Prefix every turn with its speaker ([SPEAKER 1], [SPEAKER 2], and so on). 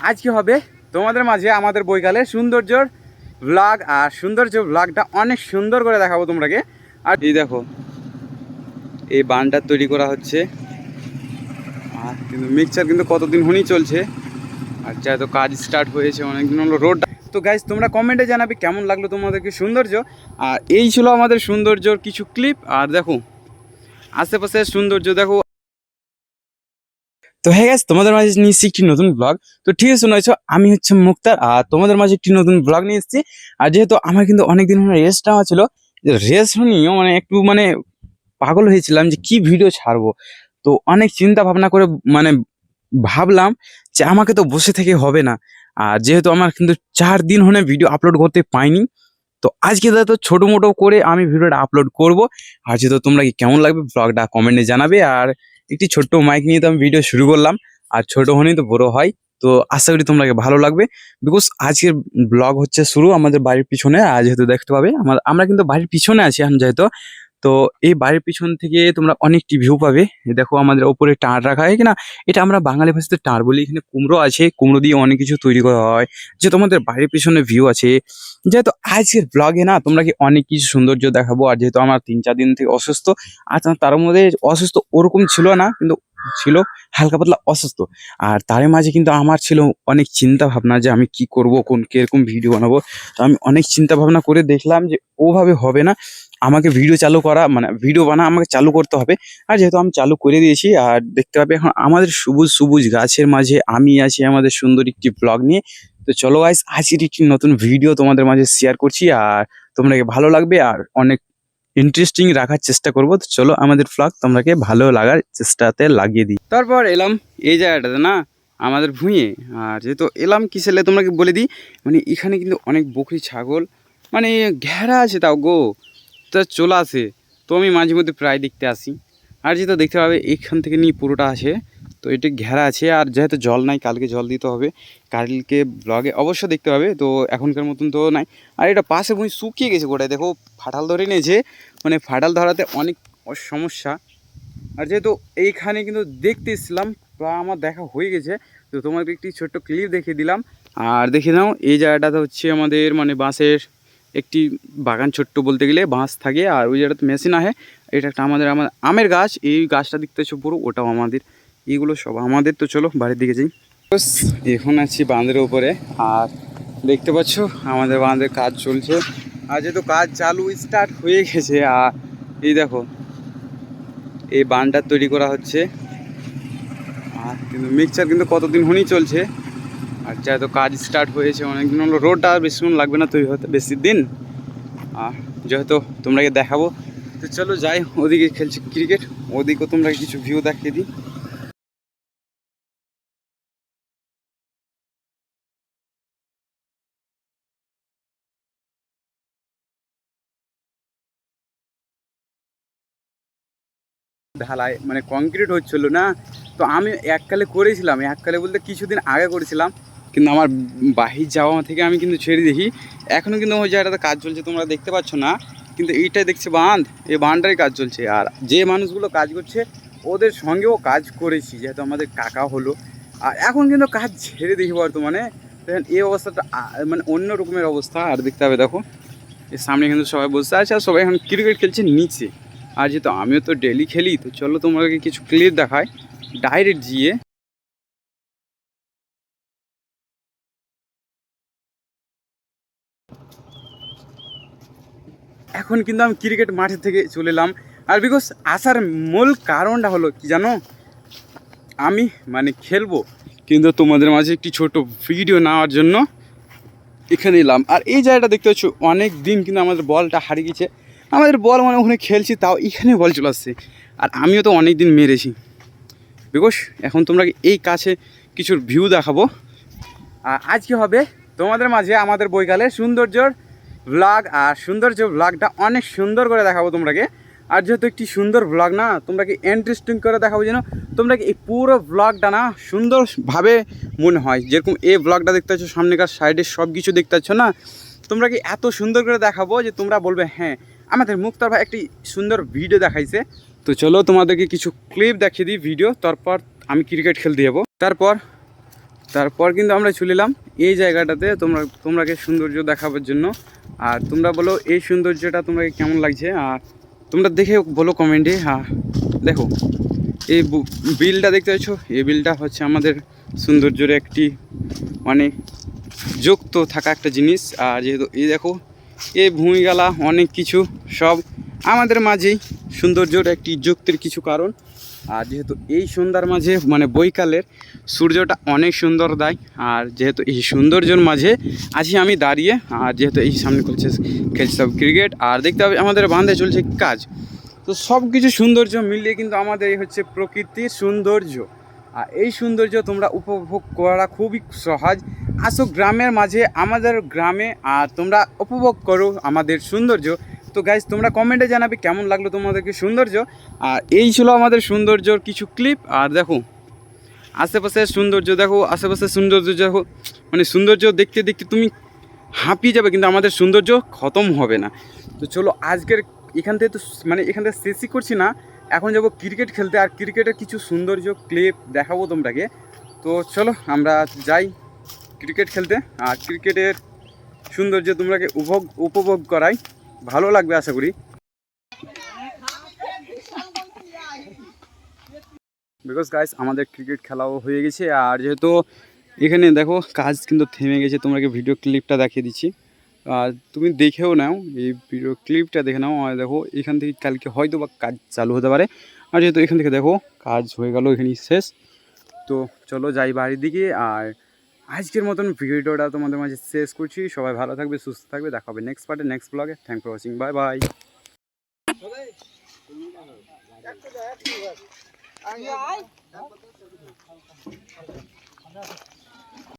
[SPEAKER 1] আজকে হবে তোমাদের মাঝে আমাদের বৈকালের সৌন্দর্যর ব্লগ। আর সৌন্দর্য ব্লগটা অনেক সুন্দর করে দেখাবো তোমরাকে। আর এই দেখো এই বানটা তৈরি করা হচ্ছে, আর কিন্তু মিক্সচার কিন্তু কতদিন হনি চলছে, আর যেহেতু কাজ স্টার্ট হয়েছে অনেকদিন হলো রোডটা। তো গাইজ তোমরা কমেন্টে জানাবে কেমন লাগলো তোমাদেরকে সৌন্দর্য। আর এই ছিল আমাদের সৌন্দর্যর কিছু ক্লিপ। আর দেখো আশেপাশের সৌন্দর্য দেখো। তো হ্যাঁ গাইজ, তোমাদের মাঝে নিয়ে এসেছি একটি নতুন ব্লগ। তো ঠিক আছে, শুনেছো আমি হচ্ছে মুক্তার, আর তোমাদের মাঝে একটি নতুন ব্লগ নিয়ে এসেছি। আর যেহেতু আমার কিন্তু অনেকদিন রেস্ট নেওয়া ছিল, রেস্ট নিয়েও একটু পাগল হয়েছিলাম যে কি ভিডিও ছাড়বো। তো অনেক চিন্তা ভাবনা করে ভাবলাম যে আমাকে তো বসে থেকে হবে না। আর যেহেতু আমার কিন্তু 4 দিন ভিডিও আপলোড করতে পাইনি, তো আজকে তো ছোটো মোটো করে আমি ভিডিওটা আপলোড করব। আর যেহেতু তোমরা কি কেমন লাগবে ব্লগটা কমেন্টে জানাবে। আর একটি ছোট্ট মাইক নিয়ে তো আমি ভিডিও শুরু করলাম, আর ছোট হলেই তো বড় হয়। তো আশা করি তোমরাকে ভালো লাগবে, বিকজ আজকের ব্লগ হচ্ছে শুরু আমাদের বাড়ির পিছনে। আর যেহেতু দেখতে পাবে আমরা কিন্তু বাড়ির পিছনে আছি এখন যেহেতু। তো এই বাড়ির পিছন থেকে তোমরা অনেকটি ভিউ পাবে। এই দেখো আমাদের ওপরে টাঁড় রাখা হয় কিনা, এটা আমরা বাঙালি ভাষাতে টাঁড় বলি। এখানে কুমড়ো আছে, কুমড়ো দিয়ে অনেক কিছু তৈরি করা হয়। যে তোমাদের বাড়ির পিছনে ভিউ আছে। যেহেতু আজকের ব্লগে না তোমরা কি অনেক কিছু সৌন্দর্য দেখাবো। আর যেহেতু আমার 3-4 দিন থেকে অসুস্থ, আর তার মধ্যে অসুস্থ ওরকম ছিল না, কিন্তু ছিল হালকা পাতলা অসুস্থ। আর তার মাঝে কিন্তু আমার ছিল অনেক চিন্তা ভাবনা যে আমি কি করব, কিরকম ভিডিও বানাবো। তো আমি অনেক চিন্তা ভাবনা করে দেখলাম যে ওভাবে হবে না, আমাকে ভিডিও চালু করা ভিডিও বানা আমাকে চালু করতে হবে। আর যেহেতু আমি চালু করে দিয়েছি, আর দেখতে পাবে এখন আমাদের সবুজ সবুজ গাছের মাঝে আমি আছি আমাদের সুন্দর একটি ব্লগ নিয়ে। তো চলো গাইস, আজকের একটি নতুন ভিডিও তোমাদের মাঝে শেয়ার করছি, আর তোমরাকে ভালো লাগবে আর অনেক ইন্টারেস্টিং রাখার চেষ্টা করবো। তো চলো আমাদের ব্লগ তোমরাকে ভালো লাগার চেষ্টাতে লাগিয়ে দিই। তারপর এলাম এই জায়গাটাতে না আমাদের ভুঁয়ে। আর যেহেতু এলাম কিসেলে তোমরাকে বলে দিই, এখানে কিন্তু অনেক বকরি ছাগল ঘেরা আছে তাও গো, তা চলে আসে। তো আমি মাঝে মধ্যে প্রায় দেখতে আসি। আর যেহেতু দেখতে পাবে এখান থেকে নিয়ে পুরোটা আছে, তো এটি ঘেরা আছে। আর যেহেতু জল নাই, কালকে জল দিতে হবে, কালকে ব্লগে অবশ্য দেখতে হবে। তো এখনকার মতন তো নাই। আর এটা পাশে ভুঁই শুকিয়ে গেছে গোটায়, দেখো ফাটাল ধরে নিয়েছে, ফাটাল ধরাতে অনেক সমস্যা। আর যেহেতু এইখানে কিন্তু দেখতে এসেছিলাম, প্রায় আমার দেখা হয়ে গেছে। তো তোমাকে একটি ছোট্ট ক্লিপ দেখিয়ে দিলাম। আর দেখে নাও এই জায়গাটাতে হচ্ছে আমাদের বাঁশের একটি বাগান, ছোট্ট বলতে গেলে বাঁশ থাকে। আর ওই জায়গাটাতে মেশিন আহে। এটা একটা আমাদের আমের গাছ, এই গাছটা দেখতে হচ্ছে পুরো, ওটাও আমাদের, এইগুলো সব আমাদের। তো চলো বাড়ির দিকে যাই। এখন আছি বাঁধের উপরে, আর দেখতে পাচ্ছ আমাদের বাঁধের কাজ চলছে। আর যেহেতু কাজ চালু স্টার্ট হয়ে গেছে, আর এই দেখো এই বাঁধটা তৈরি করা হচ্ছে। আর কিন্তু মিক্সচার কিন্তু কতদিন হনি চলছে, আর যেহেতু কাজ স্টার্ট হয়েছে অনেকদিন হলো রোডটা আর বেশিক্ষণ লাগবে না তৈরি হতে, বেশি দিন। আর যেহেতু তোমরাকে দেখাবো, তো চলো যাই, ওদিকে খেলছি ক্রিকেট, ওদিকেও তোমরা কিছু ভিউ দেখিয়ে দিই। ঢালাই কংক্রিট হচ্ছিল না, তো আমি এককালে করেছিলাম, এককালে বলতে কিছুদিন আগে করেছিলাম। কিন্তু আমার বাহির যাওয়া থেকে আমি কিন্তু ছেড়ে দেখি, এখনও কিন্তু ওই জায়গাটাতে কাজ চলছে, তোমরা দেখতে পাচ্ছ না। কিন্তু এইটাই দেখছি বাঁধ, এই বাঁধটাই কাজ চলছে। আর যে মানুষগুলো কাজ করছে ওদের সঙ্গেও কাজ করেছি, যেহেতু আমাদের কাকা হলো। আর এখন কিন্তু কাজ ছেড়ে দেখি বর্তমানে। দেখেন এই অবস্থাটা অন্য রকমের অবস্থা। আর দেখতে হবে দেখো এর সামনে কিন্তু সবাই বসে আছে, আর সবাই এখন ক্রিকেট খেলছে নিচে। আর যেহেতু আমিও তো ডেলি খেলি, তো চলো তোমাকে কিছু ক্লিপ দেখাই ডাইরেক্ট গিয়ে। এখন কিন্তু আমি ক্রিকেট মাঠের থেকে চলে এলাম। আর বিকজ আসার মূল কারণটা হলো কি জানো, আমি খেলবো, কিন্তু তোমাদের মাঝে একটি ছোট ভিডিও নেওয়ার জন্য এখানে এলাম। আর এই জায়গাটা দেখতে পাচ্ছ অনেক দিন কিন্তু আমাদের বলটা হারিয়ে গেছে। আমাদের বল ওখানে খেলছি, তাও এখানে বল চলে আসছে। আর আমিও তো অনেক দিন মেরেছি, বিকজ এখন তোমরা এই কাছে কিছুর ভিউ দেখাবো। আর আজকে হবে তোমাদের মাঝে আমাদের বৈকালের সৌন্দর্যর ব্লগ। আর সৌন্দর্য ব্লগটা অনেক সুন্দর করে দেখাবো তোমরাকে। আর যেহেতু একটি সুন্দর ব্লগ না, তোমরাকে ইন্টারেস্টিং করে দেখাবো, যেন তোমরাকে এই পুরো ব্লগটা না সুন্দরভাবে মনে হয়। যেরকম এই ব্লগটা দেখতে পাচ্ছ, সামনেকার সাইডে সব কিছু দেখতে পাচ্ছ না, তোমরাকে এত সুন্দর করে দেখাবো যে তোমরা বলবে হ্যাঁ আমাদের মুক্তার ভাই একটি সুন্দর ভিডিও দেখাইছে। তো চলো তোমাদেরকে কিছু ক্লিপ দেখিয়ে দিই ভিডিও, তারপর আমি ক্রিকেট খেলতে যাবো। তারপর তারপর কিন্তু আমরা চলে এলাম এই জায়গাটাতে তোমরাকে সৌন্দর্য দেখাবার জন্য। আর তোমরা বলো এই সৌন্দর্যটা তোমরা কেমন লাগছে, আর তোমরা দেখে বলো কমেন্টে। হ্যাঁ দেখো এই বিলটা দেখতে পাচ্ছ, এই বিলটা হচ্ছে আমাদের সৌন্দর্যের একটি মানে যুক্ত থাকা একটা জিনিস। আর যেহেতু এই দেখো এই ভূমিগালা অনেক কিছু সব আমাদের মাঝেই সৌন্দর্যর একটি যুক্তির কিছু কারণ। আর যেহেতু এই সন্ধ্যার মাঝে মানে বৈকালের সূর্যটা অনেক সুন্দর দেয়, আর যেহেতু এই সৌন্দর্যের মাঝে আছি আমি দাঁড়িয়ে, আর যেহেতু এই সামনে খেলছে সব ক্রিকেট, আর দেখতে হবে আমাদের বাঁধে চলছে কাজ। তো সব কিছু সৌন্দর্য মিলিয়ে কিন্তু আমাদের এই হচ্ছে প্রকৃতির সৌন্দর্য। আর এই সৌন্দর্য তোমরা উপভোগ করা খুবই সহজ। আসো গ্রামের মাঝে আমাদের গ্রামে, আর তোমরা উপভোগ করো আমাদের সৌন্দর্য। তো গাইজ তোমরা কমেন্টে জানাবে কেমন লাগলো তোমাদেরকে সৌন্দর্য। আর এই ছিল আমাদের সৌন্দর্যর কিছু ক্লিপ। আর দেখো আশেপাশের সৌন্দর্য দেখো, আশেপাশের সৌন্দর্য দেখো, মানে সৌন্দর্য দেখতে দেখতে তুমি হাঁপিয়ে যাবে, কিন্তু আমাদের সৌন্দর্য খতম হবে না। তো চলো আজকের এখান থেকে তো মানে এখান থেকে শেষই করছি না, এখন যাবো ক্রিকেট খেলতে, আর ক্রিকেটের কিছু সৌন্দর্য ক্লিপ দেখাবো তোমরাকে। তো চলো আমরা যাই ক্রিকেট খেলতে, আর ক্রিকেটের সৌন্দর্য তোমরাকে উপভোগ করাই, ভালো লাগবে আশা করি। বিকজ গাইস আমাদের ক্রিকেট খেলাও হয়ে গেছে, আর যেহেতু এখানে দেখো কাজ কিন্তু থেমে গেছে, তোমাকে ভিডিও ক্লিপটা দেখিয়ে দিচ্ছি। আর তুমি দেখেও নাও, এই ভিডিও ক্লিপটা দেখে নাও। আর দেখো এখান থেকে কালকে হয়তো বা কাজ চালু হতে পারে। আর যেহেতু এখান থেকে দেখো কাজ হয়ে গেল, এখানেই শেষ। তো চলো যাই বাড়ির দিকে। আর আজকের মতন ভিডিওটা তোমাদের মাঝে শেষ করছি। সবাই ভালো থাকবে, সুস্থ থাকবে, দেখা হবে নেক্সট পার্টে, নেক্সট ব্লগে। Thank for watching, bye bye.